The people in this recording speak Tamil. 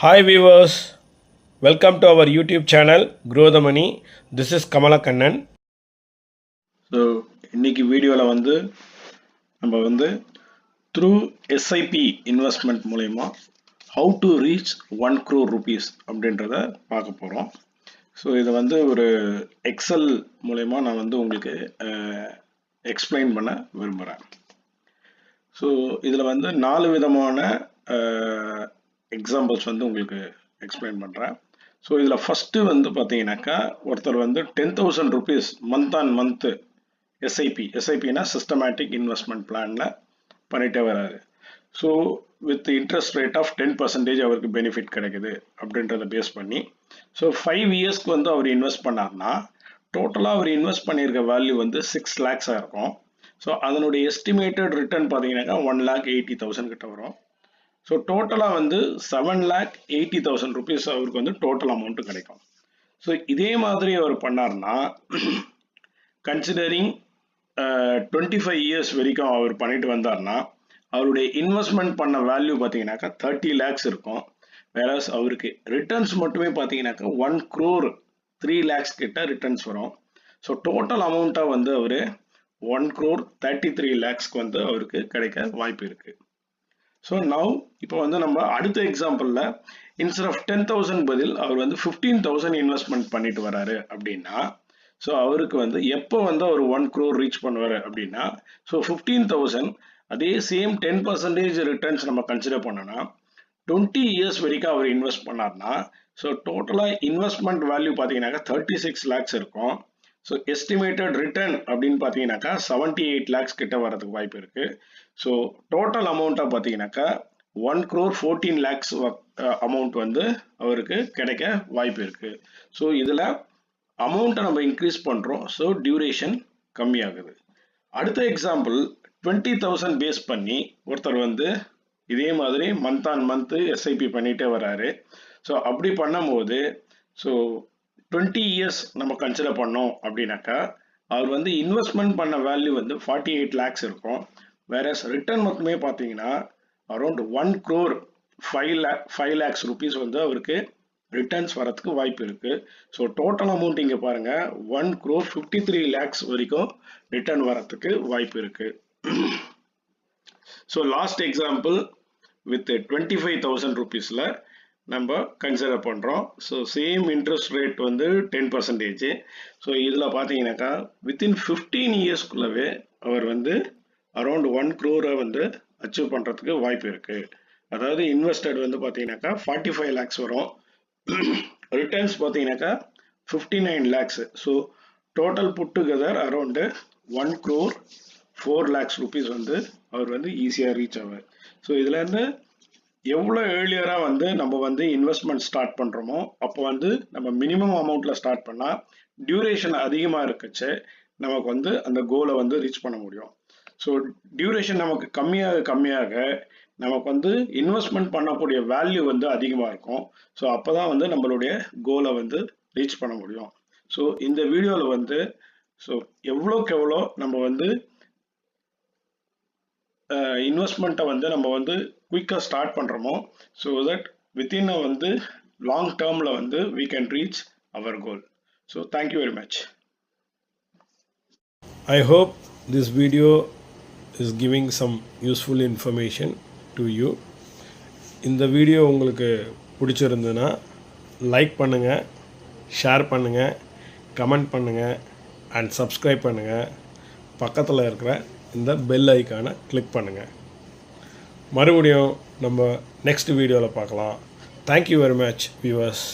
Hi viewers, welcome to our YouTube channel Grow the Money. This is Kamala Kannan. So இன்னைக்கு வீடியோவில் நம்ம through SIP investment மூலயமா how to reach 1 crore rupees அப்படின்றத பார்க்க போகிறோம். ஸோ இதை ஒரு எக்ஸல் மூலயமா நான் உங்களுக்கு எக்ஸ்பிளைன் பண்ண விரும்புகிறேன். ஸோ இதில் 4 விதமான எக்ஸாம்பிள்ஸ் உங்களுக்கு எக்ஸ்பிளைன் பண்ணுறேன். ஸோ இதில் ஃபஸ்ட்டு பார்த்தீங்கன்னாக்கா ஒருத்தர் 10,000 rupees மந்த் ஆன் மந்த்து எஸ்ஐபினா சிஸ்டமேட்டிக் இன்வெஸ்ட்மெண்ட் பிளானில் பண்ணிகிட்டே வராரு. So with interest rate of 10% அவருக்கு பெனிஃபிட் கிடைக்குது அப்படின்றத பேஸ் பண்ணி ஸோ 5 இயர்ஸ்க்கு அவர் இன்வெஸ்ட் பண்ணார்னா டோட்டலாக அவர் இன்வெஸ்ட் பண்ணியிருக்க வேல்யூ 6 lakhs இருக்கும். ஸோ அதனுடைய எஸ்டிமேட்டட் ரிட்டர்ன் பார்த்தீங்கன்னாக்கா 1,80,000 கிட்ட வரும். ஸோ டோட்டலாக 7,80,000 rupees அவருக்கு டோட்டல் அமௌண்ட்டு கிடைக்கும். ஸோ இதே மாதிரி அவர் பண்ணார்னா கன்சிடரிங் 25 years வரைக்கும் அவர் பண்ணிட்டு வந்தார்னா அவருடைய இன்வெஸ்ட்மெண்ட் பண்ண வேல்யூ பார்த்தீங்கன்னாக்கா 30 lakhs இருக்கும். வேற அவருக்கு ரிட்டர்ன்ஸ் மட்டுமே பார்த்தீங்கன்னாக்கா 1 crore 3 lakhs கிட்ட ரிட்டர்ன்ஸ் வரும். ஸோ டோட்டல் அமௌண்ட்டாக அவர் 1 crore 33 lakhsக்கு அவருக்கு கிடைக்க வாய்ப்பு இருக்கு. ஸோ நவ் இப்போ நம்ம அடுத்த எக்ஸாம்பிளில் இன்ஸ்டெட் ஆஃப் 10,000 பதில் அவர் 15,000 இன்வெஸ்ட்மெண்ட் பண்ணிட்டு வராரு அப்படின்னா ஸோ அவருக்கு எப்போ அவர் 1 crore ரீச் பண்ணுவார் அப்படின்னா ஸோ 15,000 அதே சேம் 10% ரிட்டர்ன்ஸ் நம்ம கன்சிடர் பண்ணோன்னா 20 years வரைக்கும் அவர் இன்வெஸ்ட் பண்ணார்னா ஸோ டோட்டலாக இன்வெஸ்ட்மெண்ட் வேல்யூ பார்த்தீங்கன்னாக்கா 36 lakhs இருக்கும். ஸோ எஸ்டிமேட்டட் ரிட்டர்ன் அப்படின்னு பார்த்தீங்கன்னாக்கா 78 lakhs கிட்ட வரதுக்கு வாய்ப்பு இருக்கு. ஸோ டோட்டல் அமௌண்ட்டாக பார்த்தீங்கன்னாக்கா 1 crore 14 lakhs அமௌண்ட் அவருக்கு கிடைக்க வாய்ப்பு இருக்கு. ஸோ இதில் அமௌண்ட்டை நம்ம இன்க்ரீஸ் பண்ணுறோம். ஸோ டியூரேஷன் கம்மியாகுது. அடுத்த எக்ஸாம்பிள் 20,000 பேஸ் பண்ணி ஒருத்தர் இதே மாதிரி மந்த் ஆன் மந்த்து எஸ்ஐபி பண்ணிகிட்டே வராரு. ஸோ அப்படி பண்ணும்போது ஸோ 20 years நம்ம கன்சிடர் பண்ணோம் அப்படின்னாக்கா அவர் இன்வெஸ்ட்மெண்ட் பண்ண வேல்யூ 48 lakhs இருக்கும். வேற ரிட்டர்ன் மட்டுமே பார்த்தீங்கன்னா அரௌண்ட் 1 crore 5 lakhs rupees அவருக்கு ரிட்டர்ன்ஸ் வரதுக்கு வாய்ப்பு இருக்கு. ஸோ டோட்டல் அமௌண்ட் இங்கே பாருங்க 1 crore 53 lakhs வரைக்கும் ரிட்டர்ன் வரதுக்கு வாய்ப்பு இருக்கு. ஸோ லாஸ்ட் எக்ஸாம்பிள் வித் 25,000 rupeesல நம்ம கன்சிடர் பண்ணுறோம். So same interest rate 10%. So இதில் பார்த்தீங்கன்னாக்கா வித்தின் 15 yearsக்குள்ளவே அவர் அரௌண்ட் 1 crore அச்சீவ் பண்ணுறதுக்கு வாய்ப்பு இருக்குது. அதாவது இன்வெஸ்டட் பார்த்தீங்கன்னாக்கா 45 lakhs வரும். ரிட்டர்ன்ஸ் பார்த்தீங்கன்னாக்கா 59 lakhs. So total put together around 1 crore 4 lakhs rupees அவர் ஈஸியாக ரீச் ஆவார். ஸோ இதுலேருந்து எவ்வளோ ஏர்லியராக நம்ம இன்வெஸ்ட்மெண்ட் ஸ்டார்ட் பண்ணுறோமோ அப்போ நம்ம மினிமம் அமௌண்ட்டில் ஸ்டார்ட் பண்ணால் டியூரேஷன் அதிகமாக இருக்குச்சு நமக்கு அந்த கோலை ரீச் பண்ண முடியும். ஸோ டியூரேஷன் நமக்கு கம்மியாக நமக்கு இன்வெஸ்ட்மெண்ட் பண்ணக்கூடிய வேல்யூ அதிகமாக இருக்கும். ஸோ அப்போ தான் நம்மளுடைய கோலை ரீச் பண்ண முடியும். ஸோ இந்த வீடியோவில் ஸோ எவ்வளோக்கு எவ்வளோ நம்ம இன்வெஸ்ட்மெண்ட்டை நம்ம குயிக்காக ஸ்டார்ட் பண்ணுறோமோ ஸோ தட் வித்தின் லாங் டேர்மில் we can reach our goal. So thank you very much. I hope this video is giving some useful information to you. இந்த வீடியோ உங்களுக்கு பிடிச்சிருந்ததுன்னா லைக் பண்ணுங்கள், ஷேர் பண்ணுங்கள், கமெண்ட் பண்ணுங்கள் அண்ட் சப்ஸ்கிரைப் பண்ணுங்கள். பக்கத்தில் இருக்கிற இந்த பெல் ஐக்கானை கிளிக் பண்ணுங்கள். மறுபடியும் நம்ம நெக்ஸ்ட் வீடியோவில் பார்க்கலாம். Thank you very much viewers.